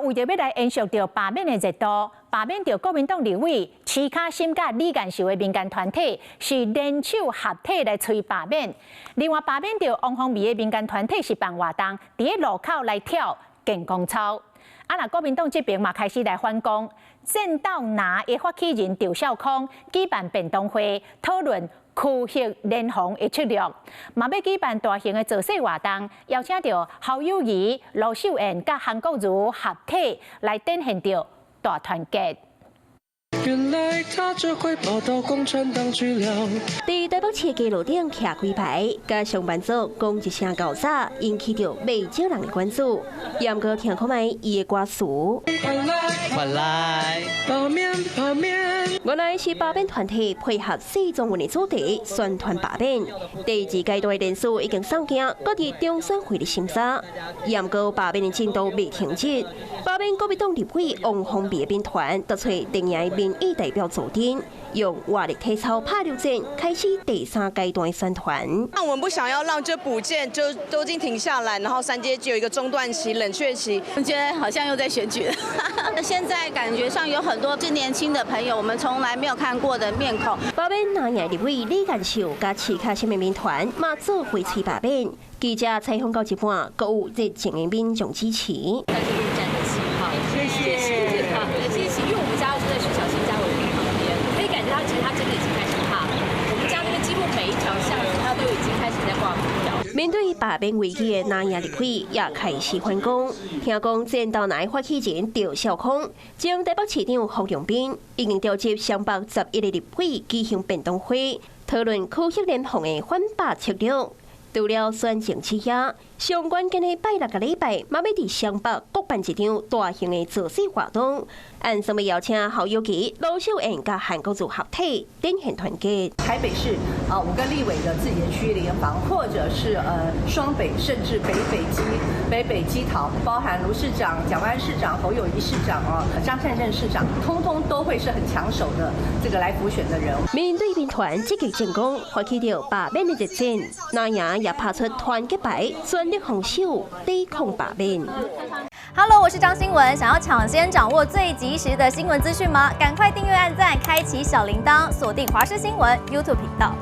为着要来延续着罢免的热度，罢免着国民党立委徐卡心甲李干秀的民间团体是联手合体来催罢免。另外，罢免着王宏伟的民间团体是办活动，伫咧路口来跳健康操。若国民党这边嘛开始来反攻，正道拿的发起人赵少康举办便当会，讨论区域联防的策略，嘛要举办大型的造势活动，邀请到侯友宜、卢秀燕甲韩国瑜合体来展现着大团结。原来他只会跑到共产党去了。伫台北市街路顶徛几排，甲上班族讲一声搞早，引起着未少人的关注。也毋过听看卖伊的歌词。快来，罢免罢免。原来是罢免团体配合四中运的主题宣传罢免。第二阶段的人数已经送件，各地中选会的审查。也毋过罢免的进度未停止。罢免国民党立委王宏伟的兵团，得找定义民意代表组丁，用瓦砾体操拍流箭，开始第三阶段宣传。那我们不想要让这补件就都已经停下来，然后三阶只有一个中断期、冷却期。我觉得好像又在选举了。现在感觉上有很多最年轻的朋友，我们从来没有看过的面孔。罢免南亚立委李干秀甲其他新民团嘛做回催罢免。记者采访到一半，阁有热情的民众支持。谢谢。因为我们家就在徐小新家围旁边，可以感觉到其实他真的已经开始怕了。我们家那边几乎每一条巷子，他都已经开始在挂布条。面对罢免危机的南亚立委也开始反攻。听讲战斗内发起人赵少康，将台北市长侯永斌已经调集双北11个立委举行便当会，讨论区域联防的反罢策略。除了选情之下，相关今日拜6个礼拜，嘛要伫双北各办一场大型的造势活动。按什么邀请侯友宜、卢秀燕甲韩国瑜合体，展现团结。台北市5个立委的自己的区域联防，或者是双北，甚至北北基桃，包含卢市长、蒋万安市长、侯友宜市长张善政市长，通通都会是很抢手的这个来辅选的人。面对兵团积极进攻，发起着罢免的热战，那样也拍出团结牌，全力防守，抵抗罢免。Hello， 我是张新文。想要抢先掌握最及时的新闻资讯吗？赶快订阅、按赞、开启小铃铛，锁定华视新闻 YouTube 频道。